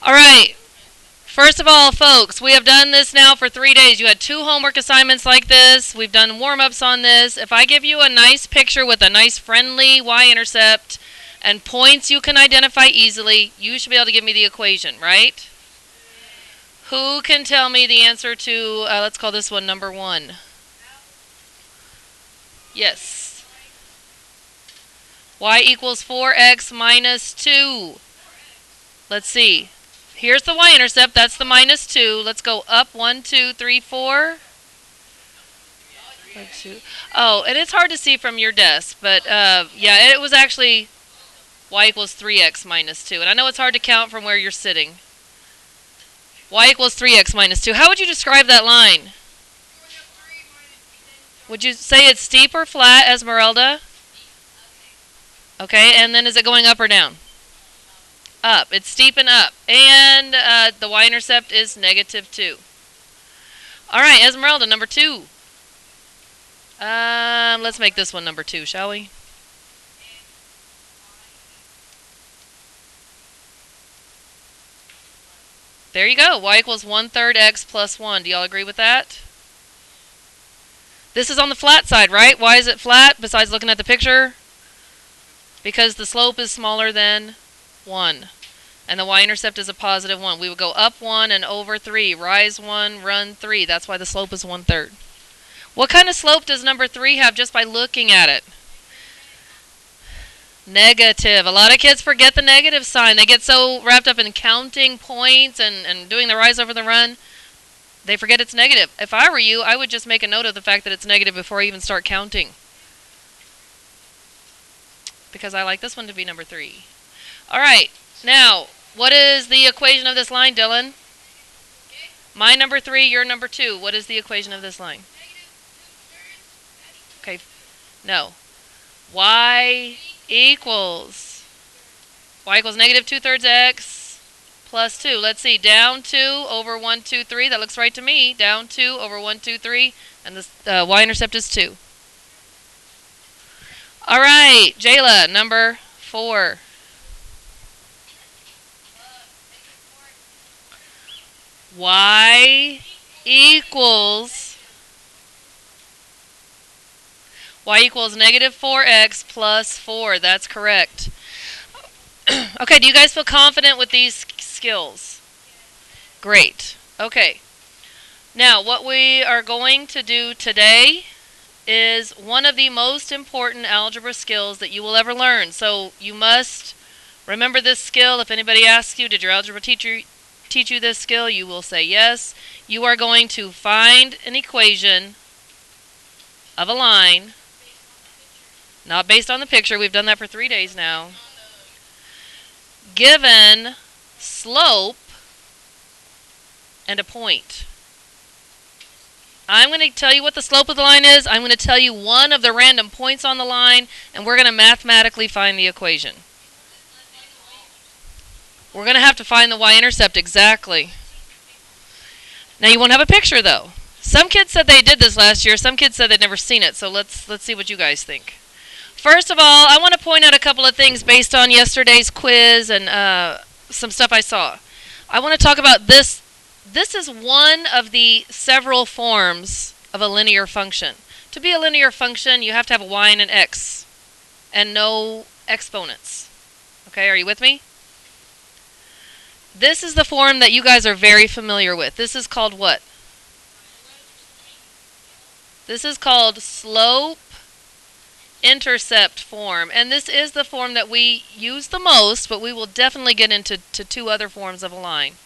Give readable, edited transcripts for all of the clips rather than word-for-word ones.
All right. First of all, folks, we have done this now for 3 days. You had 2 homework assignments like this. We've done warm-ups on this. If I give you a nice picture with a nice friendly y-intercept and points you can identify easily, you should be able to give me the equation, right? Who can tell me the answer to, let's call this one number 1? Yes. Y equals 4x minus 2. Let's see. Here's the y-intercept. That's the minus 2. Let's go up 1, 2, 3, 4. 1, 2. Oh, and it's hard to see from your desk, but yeah, it was actually y equals 3x minus 2. And I know it's hard to count from where you're sitting. Y equals 3x minus 2. How would you describe that line? Would you say it's steep or flat, Esmeralda? Okay, and then is it going up or down? Up. It's steep and up. And the y-intercept is negative 2. All right, Esmeralda, number 2. Let's make this one number 2, shall we? There you go. Y equals 1/3 x plus 1. Do y'all agree with that? This is on the flat side, right? Why is it flat besides looking at the picture? Because the slope is smaller than 1. And the y-intercept is a positive 1. We would go up 1 and over 3. Rise 1, run 3. That's why the slope is 1/3. What kind of slope does number 3 have just by looking at it? Negative. A lot of kids forget the negative sign. They get so wrapped up in counting points and doing the rise over the run, they forget it's negative. If I were you, I would just make a note of the fact that it's negative before I even start counting. Because I like this one to be number 3. All right. Now, what is the equation of this line, Dylan? My number 3, your number 2. What is the equation of this line? Okay. No. Y equals negative 2/3 x plus 2. Let's see. Down 2 over 1, 2, 3. That looks right to me. Down 2 over 1, 2, 3. And the y-intercept is 2. All right. Jayla, number 4. Y equals negative 4x plus 4. That's correct. Okay, do you guys feel confident with these skills? Great. Okay. Now, what we are going to do today is one of the most important algebra skills that you will ever learn. So you must remember this skill. If anybody asks you, did your algebra teacher teach you this skill, you will say yes. You are going to find an equation of a line, not based on the picture. We've done that for 3 days now. Given slope and a point. I'm going to tell you what the slope of the line is. I'm going to tell you one of the random points on the line, and we're going to mathematically find the equation. We're going to have to find the y-intercept exactly. Now you won't have a picture though. Some kids said they did this last year. Some kids said they'd never seen it. So let's see what you guys think. First of all, I want to point out a couple of things based on yesterday's quiz and some stuff I saw. I want to talk about this. This is one of the several forms of a linear function. To be a linear function, you have to have a y and an x and no exponents. Okay, are you with me? This is the form that you guys are very familiar with. This is called what? This is called slope-intercept form. And this is the form that we use the most, but we will definitely get into 2 other forms of a line.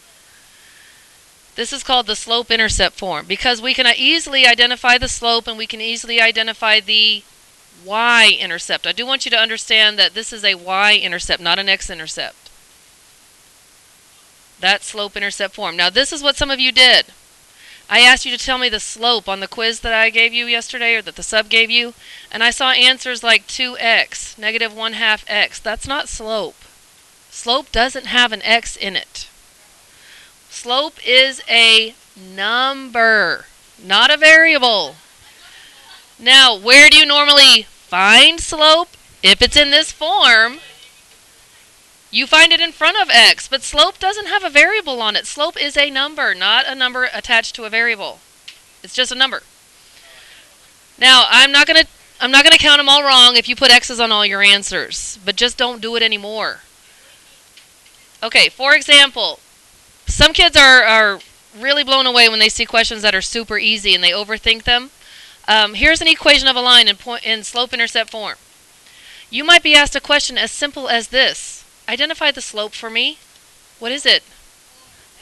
This is called the slope-intercept form because we can easily identify the slope and we can easily identify the y-intercept. I do want you to understand that this is a y-intercept, not an x-intercept. That slope-intercept form. Now, this is what some of you did. I asked you to tell me the slope on the quiz that I gave you yesterday or that the sub gave you, and I saw answers like 2x, negative 1/2 x. That's not slope. Slope doesn't have an x in it. Slope is a number, not a variable. Now, where do you normally find slope? If it's in this form, You find it in front of x, but slope doesn't have a variable on it. Slope is a number, not a number attached to a variable. It's just a number. Now, I'm not going to count them all wrong if you put x's on all your answers, but just don't do it anymore. Okay, for example, some kids are really blown away when they see questions that are super easy and they overthink them. Here's an equation of a line in slope-intercept form. You might be asked a question as simple as this. Identify the slope for me. What is it?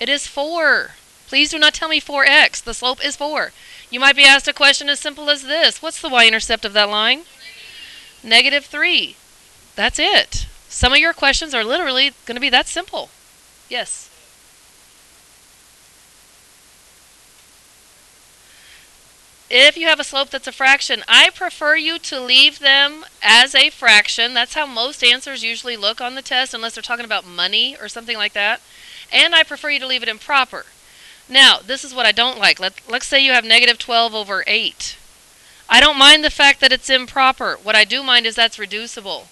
It is 4. Please do not tell me 4x. The slope is 4. You might be asked a question as simple as this. What's the y-intercept of that line? -3. That's it. Some of your questions are literally going to be that simple. Yes? If you have a slope that's a fraction, I prefer you to leave them as a fraction. That's how most answers usually look on the test, unless they're talking about money or something like that. And I prefer you to leave it improper. Now, this is what I don't like. Let's say you have -12/8. I don't mind the fact that it's improper. What I do mind is that's reducible.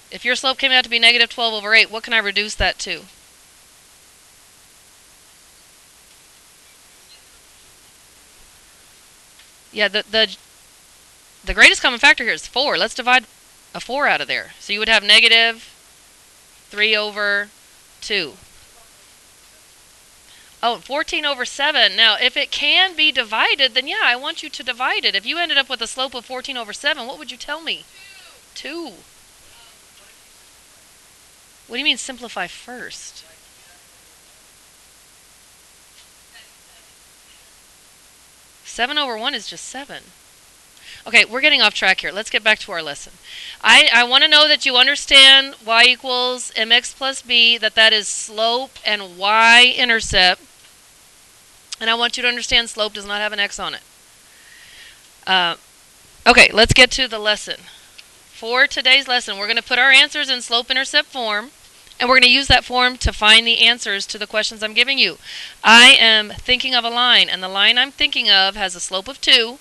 If your slope came out to be -12/8, what can I reduce that to? Yeah, the greatest common factor here is 4. Let's divide a 4 out of there. So you would have -3/2. Oh, 14/7. Now, if it can be divided, then yeah, I want you to divide it. If you ended up with a slope of 14/7, what would you tell me? 2. What do you mean simplify first? Seven over 1 is just 7. Okay, we're getting off track here. Let's get back to our lesson. I want to know that you understand y equals mx plus b, that is slope and y-intercept. And I want you to understand slope does not have an x on it. Okay, let's get to the lesson. For today's lesson, we're going to put our answers in slope-intercept form, and we're going to use that form to find the answers to the questions I'm giving you. I am thinking of a line, and the line I'm thinking of has a slope of 2,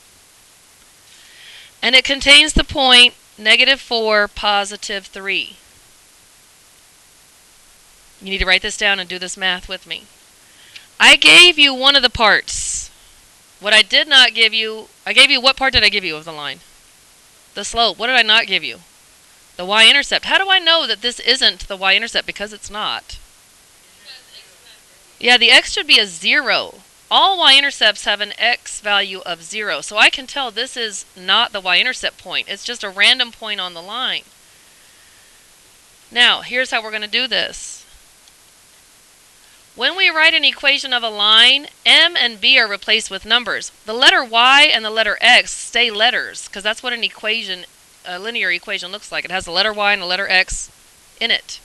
and it contains the point -4, +3. You need to write this down and do this math with me. I gave you one of the parts. What I did not give you, what part did I give you of the line? The slope. What did I not give you? The y-intercept. How do I know that this isn't the y-intercept? Because it's not. Yeah, the x should be a 0. All y-intercepts have an x value of 0. So I can tell this is not the y-intercept point. It's just a random point on the line. Now, here's how we're going to do this. When we write an equation of a line, m and b are replaced with numbers. The letter y and the letter x stay letters, because that's what an equation, a linear equation, looks like. It has a letter y and a letter x in it.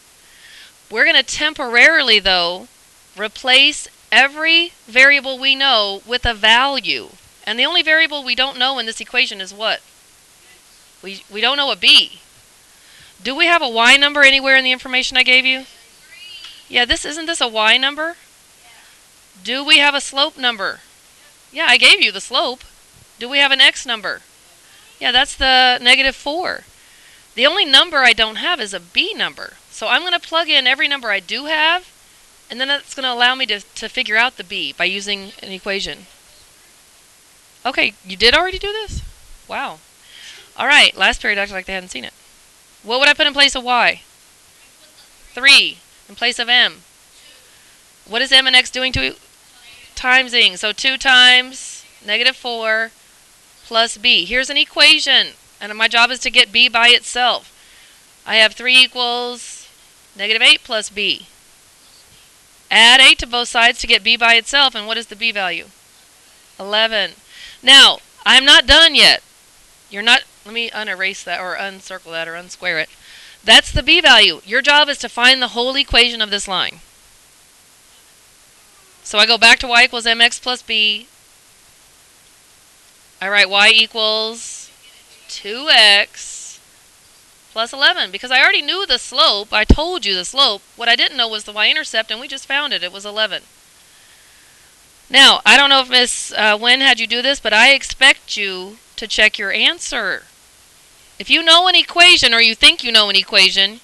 We're going to temporarily, though, replace every variable we know with a value. And the only variable we don't know in this equation is what? We don't know a b. Do we have a y number anywhere in the information I gave you? Yeah, isn't this a y number? Do we have a slope number? Yeah, I gave you the slope. Do we have an x number? Yeah, that's the -4. The only number I don't have is a b number. So I'm going to plug in every number I do have, and then that's going to allow me to figure out the b by using an equation. Okay, you did already do this? Wow. All right, last period acted like they hadn't seen it. What would I put in place of y? 3. In place of m. What is m and x doing to timesing? So 2 times -4 plus b. Here's an equation, and my job is to get b by itself. I have 3 equals -8 plus b. Add 8 to both sides to get b by itself, and what is the b value? 11. Now, I'm not done yet. Let me unerase that, or uncircle that, or unsquare it. That's the b value. Your job is to find the whole equation of this line. So I go back to y equals mx plus b. I write y equals 2x plus 11, because I already knew the slope. I told you the slope. What I didn't know was the y-intercept, and we just found it. It was 11. Now, I don't know if Miss Wynn had you do this, but I expect you to check your answer. If you know an equation, or you think you know an equation,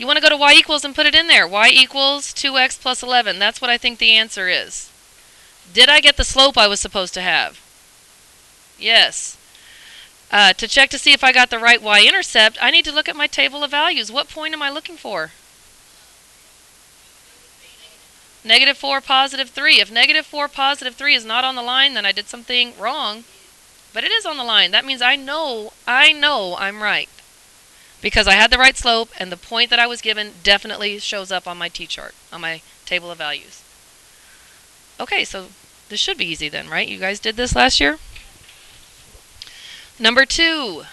You want to go to y equals and put it in there. Y equals 2x plus 11. That's what I think the answer is. Did I get the slope I was supposed to have? Yes. To check to see if I got the right y-intercept, I need to look at my table of values. What point am I looking for? -4, +3. If -4, +3 is not on the line, then I did something wrong. But it is on the line. That means I know I'm right. Because I had the right slope, and the point that I was given definitely shows up on my t-chart, on my table of values. Okay, so this should be easy then, right? You guys did this last year? Number 2.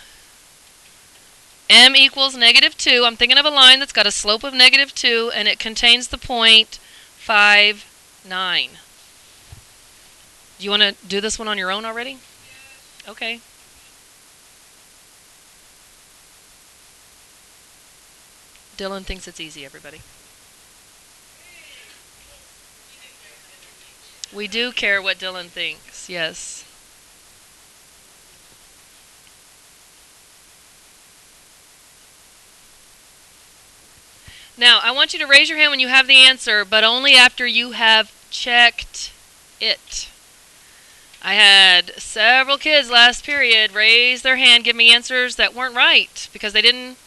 M equals -2. I'm thinking of a line that's got a slope of -2, and it contains the point 5, 9. Do you want to do this one on your own already? Okay. Dylan thinks it's easy, everybody. We do care what Dylan thinks, yes. Now, I want you to raise your hand when you have the answer, but only after you have checked it. I had several kids last period raise their hand, give me answers that weren't right because they didn't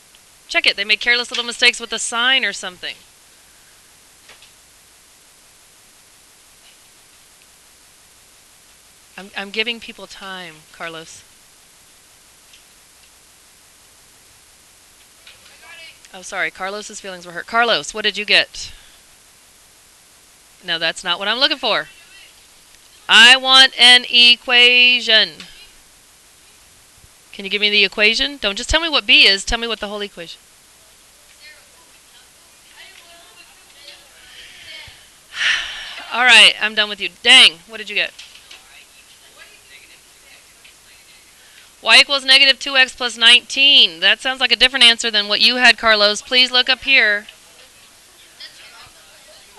check it. They made careless little mistakes with a sign or something. I'm giving people time, Carlos. Oh, sorry. Carlos's feelings were hurt. Carlos, what did you get? No, that's not what I'm looking for. I want an equation. Can you give me the equation? Don't just tell me what B is. Tell me what the whole equation. All right, I'm done with you. Dang, what did you get? Y equals -2x plus 19. That sounds like a different answer than what you had, Carlos. Please look up here.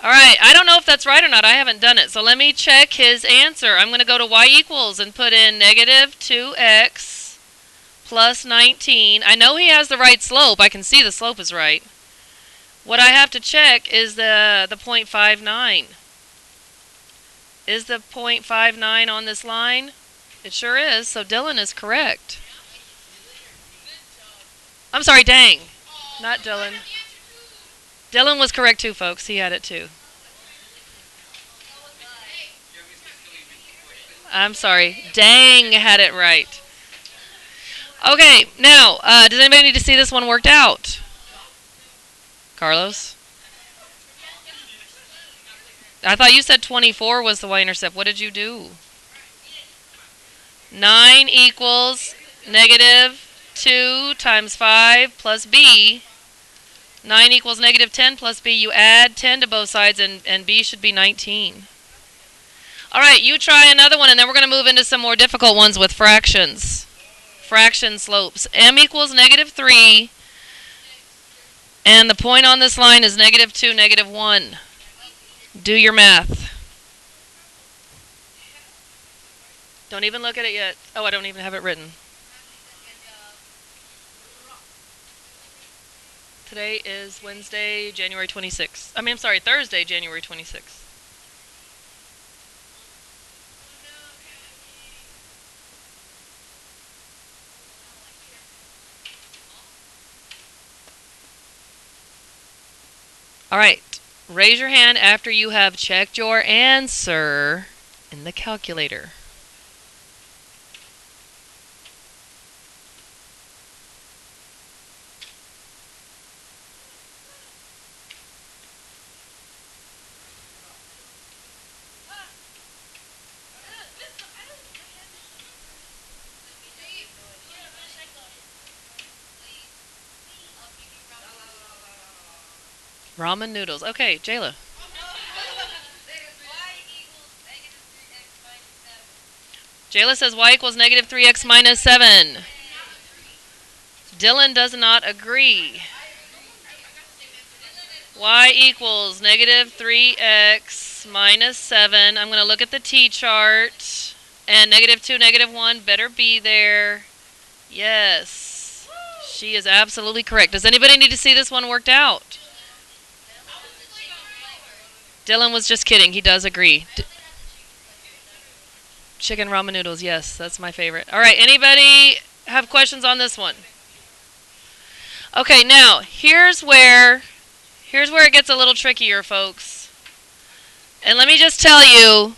All right, I don't know if that's right or not. I haven't done it. So let me check his answer. I'm going to go to y equals and put in -2x plus 19. I know he has the right slope. I can see the slope is right. What I have to check is the 0.59. Is the 0.59 on this line? It sure is, so Dylan is correct. I'm sorry, dang. Not Dylan. Dylan was correct too, folks. He had it too. I'm sorry. Dang had it right. Okay, now, does anybody need to see this one worked out? Carlos? I thought you said 24 was the y-intercept. What did you do? 9 equals -2 times 5 plus b. 9 equals -10 plus b. You add 10 to both sides, and b should be 19. All right, you try another one, and then we're going to move into some more difficult ones with fractions. Fraction slopes. M equals -3, and the point on this line is -2, -1. Do your math. Don't even look at it yet. Oh, I don't even have it written. Today is Wednesday, January 26th. I'm sorry, Thursday, January 26th. All right. Raise your hand after you have checked your answer in the calculator. Ramen noodles. Okay, Jayla. Jayla says y equals -3x minus 7. Dylan does not agree. Y equals -3x minus 7. I'm going to look at the t-chart. And -2, -1 better be there. Yes. She is absolutely correct. Does anybody need to see this one worked out? Dylan was just kidding. He does agree. Chicken ramen noodles, yes, that's my favorite. All right, anybody have questions on this one? Okay, now here's where it gets a little trickier, folks. And let me just tell you,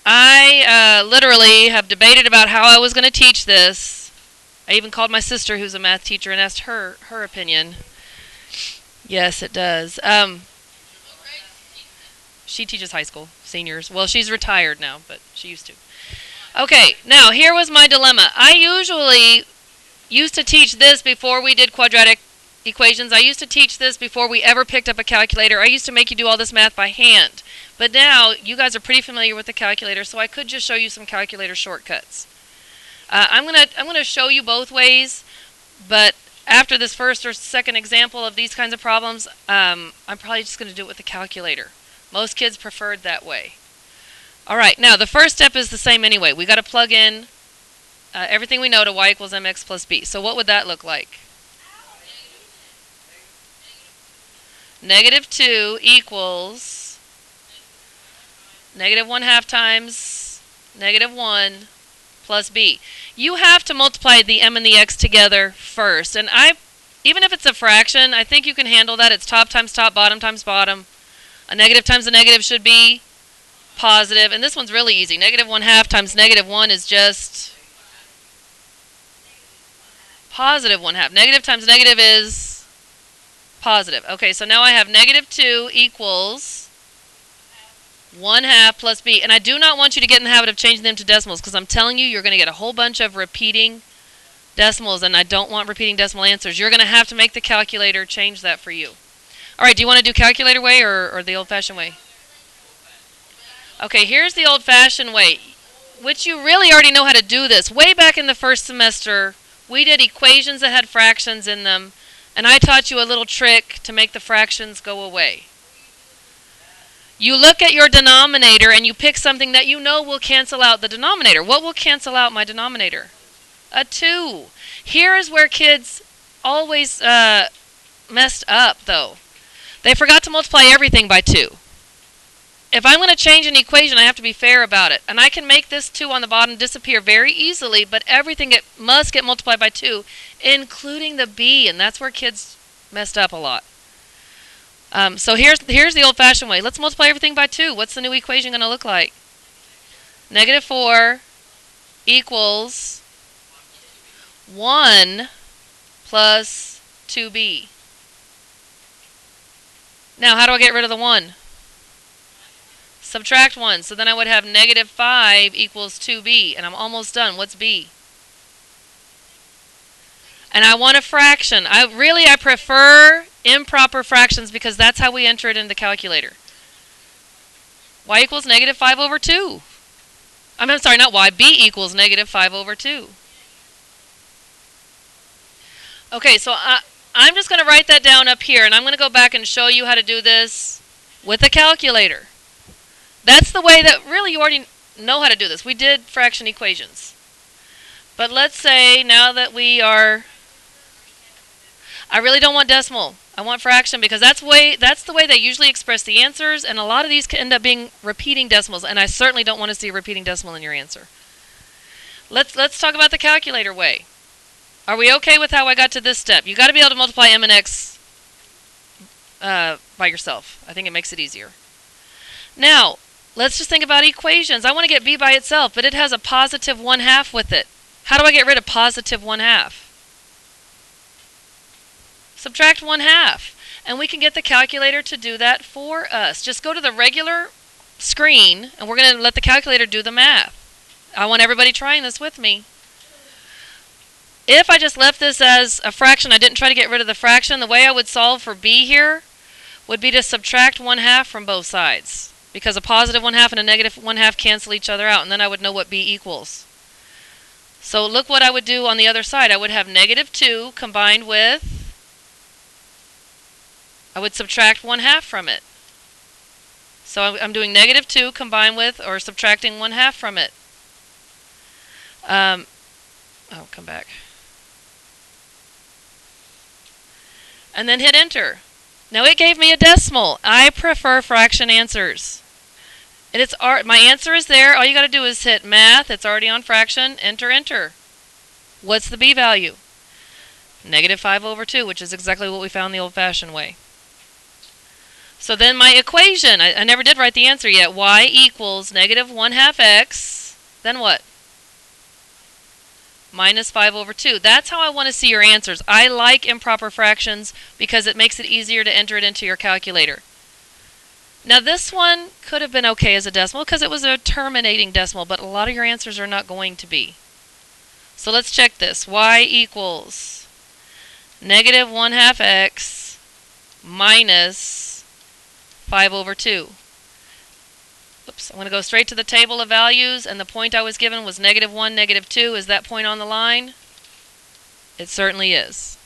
I literally have debated about how I was going to teach this. I even called my sister, who's a math teacher, and asked her opinion. Yes, it does. She teaches high school, seniors. Well, she's retired now, but she used to. Okay, now here was my dilemma. I usually used to teach this before we did quadratic equations. I used to teach this before we ever picked up a calculator. I used to make you do all this math by hand. But now you guys are pretty familiar with the calculator, so I could just show you some calculator shortcuts. I'm gonna show you both ways, but after this first or second example of these kinds of problems, I'm probably just gonna do it with the calculator. Most kids preferred that way. All right, now the first step is the same anyway. We got to plug in everything we know to y equals mx plus b. So what would that look like? Negative 2 equals negative 1/2 times negative 1 plus b. You have to multiply the m and the x together first. And even if it's a fraction, I think you can handle that. It's top times top, bottom times bottom. A negative times a negative should be positive. And this one's really easy. Negative 1/2 times negative 1 is just positive 1/2. Negative times negative is positive. Okay, so now I have negative 2 equals 1/2 plus b. And I do not want you to get in the habit of changing them to decimals, because I'm telling you, you're going to get a whole bunch of repeating decimals, and I don't want repeating decimal answers. You're going to have to make the calculator change that for you. All right, do you want to do calculator way or the old-fashioned way? Okay, here's the old-fashioned way, which you really already know how to do this. Way back in the first semester, we did equations that had fractions in them, and I taught you a little trick to make the fractions go away. You look at your denominator and you pick something that you know will cancel out the denominator. What will cancel out my denominator? A 2. Here is where kids always messed up, though. They forgot to multiply everything by 2. If I'm going to change an equation, I have to be fair about it. And I can make this 2 on the bottom disappear very easily, but everything must get multiplied by 2, including the b, and that's where kids messed up a lot. So here's the old-fashioned way. Let's multiply everything by 2. What's the new equation going to look like? Negative 4 equals 1 plus 2b. Now, how do I get rid of the 1? Subtract 1. So then I would have negative 5 equals 2b. And I'm almost done. What's b? And I want a fraction. I prefer improper fractions because that's how we enter it in the calculator. Y equals negative 5 over 2. I'm sorry, not y. B equals negative 5 over 2. Okay, so I'm just going to write that down up here, and I'm going to go back and show you how to do this with a calculator. That's the way that really you already know how to do this. We did fraction equations. But let's say now that we are... I really don't want decimal. I want fraction because that's the way they usually express the answers, and a lot of these can end up being repeating decimals, and I certainly don't want to see a repeating decimal in your answer. Let's talk about the calculator way. Are we okay with how I got to this step? You got to be able to multiply m and x by yourself. I think it makes it easier. Now, let's just think about equations. I want to get b by itself, but it has a positive 1/2 with it. How do I get rid of positive 1/2? Subtract 1/2. And we can get the calculator to do that for us. Just go to the regular screen, and we're going to let the calculator do the math. I want everybody trying this with me. If I just left this as a fraction, I didn't try to get rid of the fraction, the way I would solve for b here would be to subtract 1/2 from both sides. Because a positive 1/2 and a negative 1/2 cancel each other out, and then I would know what b equals. So look what I would do on the other side. I would have negative 2 combined with... I would subtract 1/2 from it. So I'm doing negative 2 combined with, or subtracting 1/2 from it. Oh, come back. and then hit enter. Now it gave me a decimal. I prefer fraction answers. And my answer is there. All you got to do is hit math. It's already on fraction. Enter, enter. What's the b value? -5/2, which is exactly what we found the old-fashioned way. So then my equation, I never did write the answer yet. Y equals -1/2 x. Then what? -5/2. That's how I want to see your answers. I like improper fractions because it makes it easier to enter it into your calculator. Now this one could have been okay as a decimal because it was a terminating decimal, but a lot of your answers are not going to be. So let's check this. Y equals -1/2 x minus 5/2. Oops, I'm going to go straight to the table of values, and the point I was given was -1, -2. Is that point on the line? It certainly is.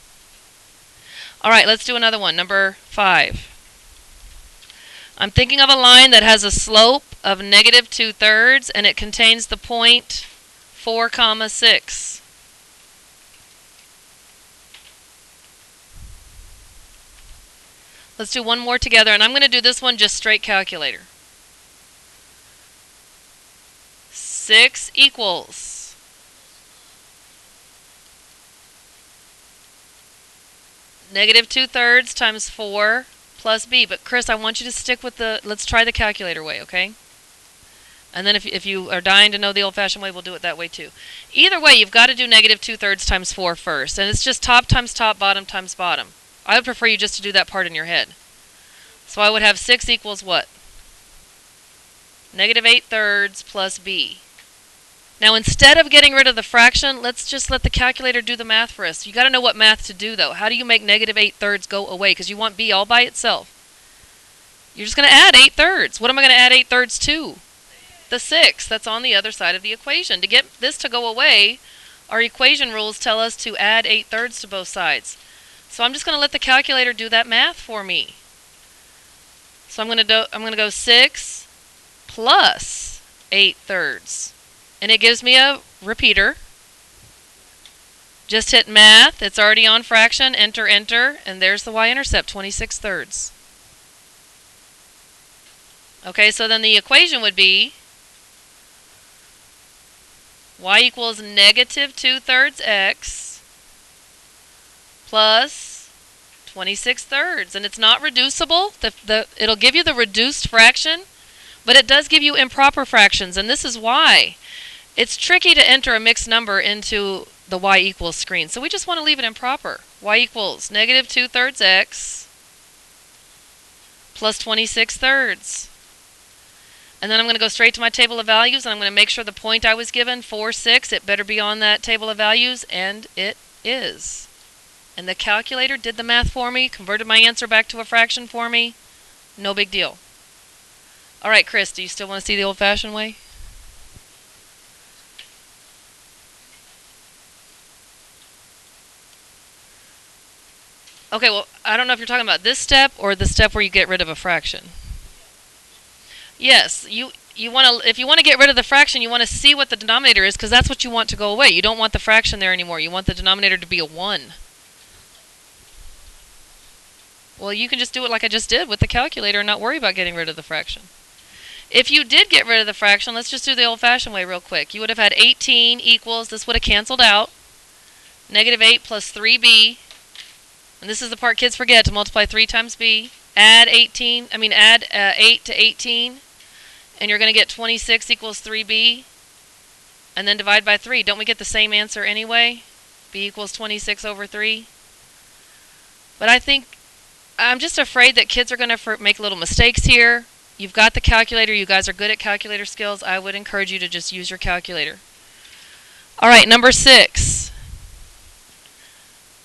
All right, let's do another one, number 5. I'm thinking of a line that has a slope of -2/3, and it contains the point 4, 6. Let's do one more together, and I'm going to do this one just straight calculator. 6 equals -2/3 times 4 plus b. But Chris, I want you to stick with let's try the calculator way, okay? And then if you are dying to know the old-fashioned way, we'll do it that way too. Either way, you've got to do -2/3 times 4 first. And it's just top times top, bottom times bottom. I would prefer you just to do that part in your head. So I would have 6 equals what? -8/3 plus b. Now instead of getting rid of the fraction, let's just let the calculator do the math for us. You got to know what math to do though. How do you make -8/3 go away? Because you want b all by itself. You're just going to add 8/3. What am I going to add 8/3 to? The 6 that's on the other side of the equation. To get this to go away, our equation rules tell us to add 8/3 to both sides. So I'm just going to let the calculator do that math for me. So I'm going to go 6 plus 8/3. And it gives me a repeater. Just hit math. It's already on fraction. Enter, enter. And there's the y-intercept, 26/3. Okay, so then the equation would be y equals -2/3 x plus 26/3. And it's not reducible. It'll give you the reduced fraction, but it does give you improper fractions. And this is why. It's tricky to enter a mixed number into the y equals screen. So we just want to leave it improper. Y equals -2/3 x plus 26/3. And then I'm going to go straight to my table of values, and I'm going to make sure the point I was given, 4, 6, it better be on that table of values, and it is. And the calculator did the math for me, converted my answer back to a fraction for me. No big deal. All right, Chris, do you still want to see the old-fashioned way? Okay, well, I don't know if you're talking about this step or the step where you get rid of a fraction. Yes, you want to. If you want to get rid of the fraction, you want to see what the denominator is because that's what you want to go away. You don't want the fraction there anymore. You want the denominator to be a 1. Well, you can just do it like I just did with the calculator and not worry about getting rid of the fraction. If you did get rid of the fraction, let's just do the old-fashioned way real quick. You would have had 18 equals, this would have canceled out, -8 plus 3b. And this is the part kids forget, to multiply 3 times b. Add 8 to 18. And you're going to get 26 equals 3b. And then divide by 3. Don't we get the same answer anyway? b equals 26/3. But I'm just afraid that kids are going to make little mistakes here. You've got the calculator. You guys are good at calculator skills. I would encourage you to just use your calculator. All right, number 6.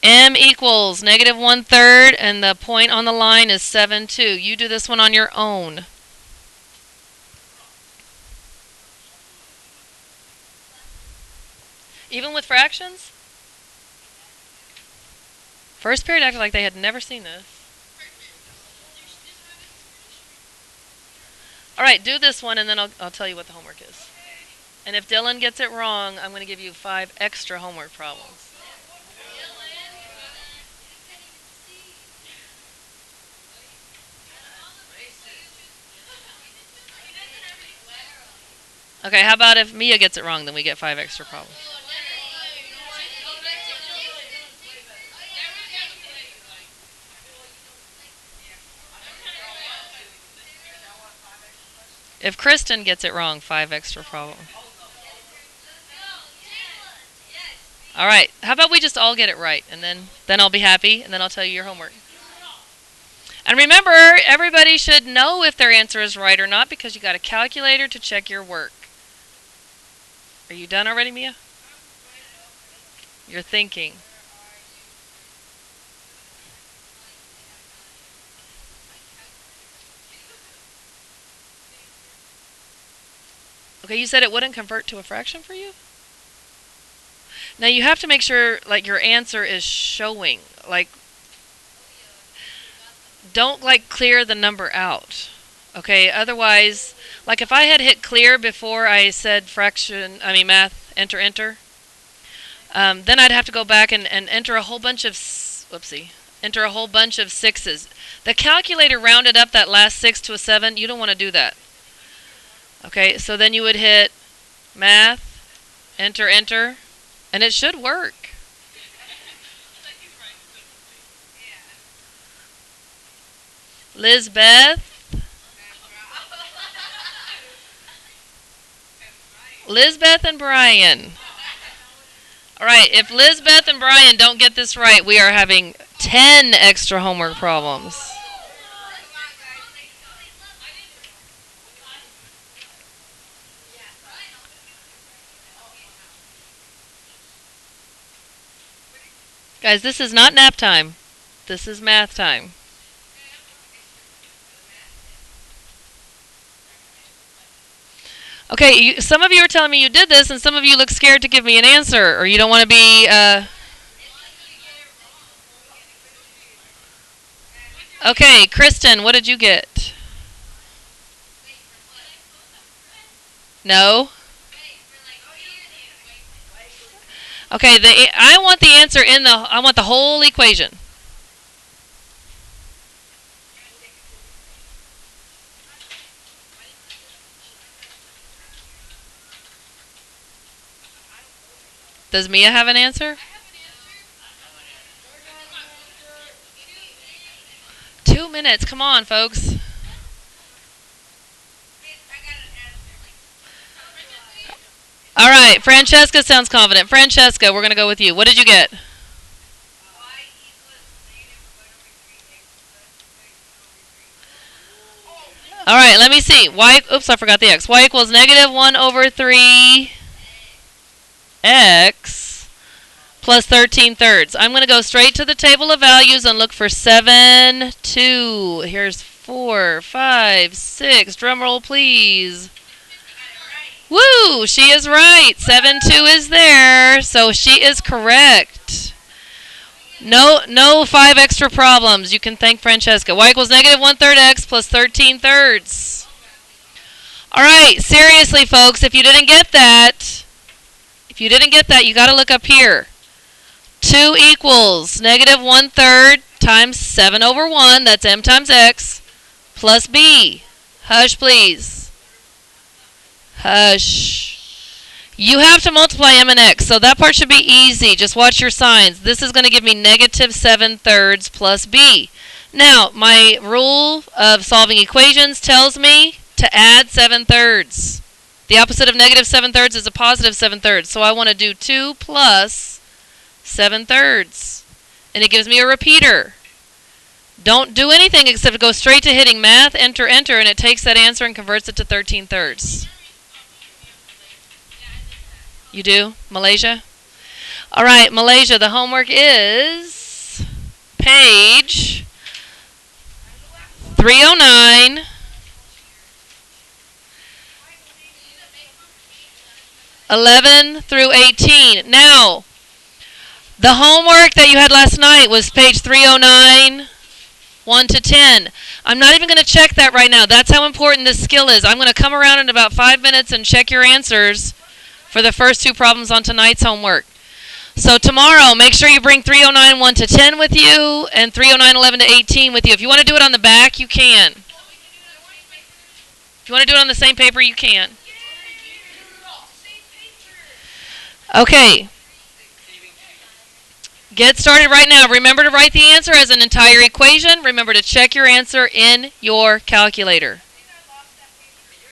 M equals -1/3, and the point on the line is 7, 2. You do this one on your own. Even with fractions? First period acted like they had never seen this. All right, do this one, and then I'll tell you what the homework is. And if Dylan gets it wrong, I'm going to give you 5 extra homework problems. Okay, how about if Mia gets it wrong, then we get 5 extra problems? If Kristen gets it wrong, 5 extra problems. All right. How about we just all get it right, and then I'll be happy, and then I'll tell you your homework. And remember, everybody should know if their answer is right or not because you got a calculator to check your work. Are you done already, Mia? You're thinking. Okay, you said it wouldn't convert to a fraction for you? Now you have to make sure like your answer is showing. Like don't like clear the number out. Okay, otherwise like if I had hit clear before I said math, enter, then I'd have to go back and enter a whole bunch of enter a whole bunch of 6s. The calculator rounded up that last 6 to a 7. You don't want to do that. Okay, so then you would hit math, enter, and it should work. Lizbeth and Brian. All right, if Lizbeth and Brian don't get this right, we are having 10 extra homework problems. Guys, this is not nap time. This is math time. Okay, some of you are telling me you did this, and some of you look scared to give me an answer, or you don't want to be... Okay, Kristen, what did you get? No? Okay, I want the answer I want the whole equation. Does Mia have an answer? 2 minutes. Come on, folks. All right. Francesca sounds confident. Francesca, we're going to go with you. What did you get? All right. Let me see. Oops, I forgot the x. Y equals negative 1 over 3 x plus 13 thirds. I'm going to go straight to the table of values and look for 7, 2. Here's 4, 5, 6. Drum roll, please. Woo! She is right. 7, 2 is there. So she is correct. No 5 extra problems. You can thank Francesca. Y equals negative 1/3 x plus 13 thirds. All right. Seriously, folks, if you didn't get that, you got to look up here. 2 equals negative 1/3 times 7 over 1. That's m times x plus b. Hush, please. Hush. You have to multiply m and x, so that part should be easy. Just watch your signs. This is going to give me negative 7/3 plus b. Now, my rule of solving equations tells me to add 7/3. The opposite of negative 7/3 is a positive 7/3. So I want to do 2 plus 7/3. And it gives me a repeater. Don't do anything except go straight to hitting math, enter, and it takes that answer and converts it to 13 thirds. You do? Malaysia? All right, Malaysia, the homework is page 309. (11 through 18). Now, the homework that you had last night was page 309, 1 to 10. I'm not even going to check that right now. That's how important this skill is. I'm going to come around in about 5 minutes and check your answers for the first 2 problems on tonight's homework. So tomorrow, make sure you bring 309, 1 to 10 with you and 309, 11 to 18 with you. If you want to do it on the back, you can. If you want to do it on the same paper, you can. Okay. Get started right now. Remember to write the answer as an entire equation. Remember to check your answer in your calculator.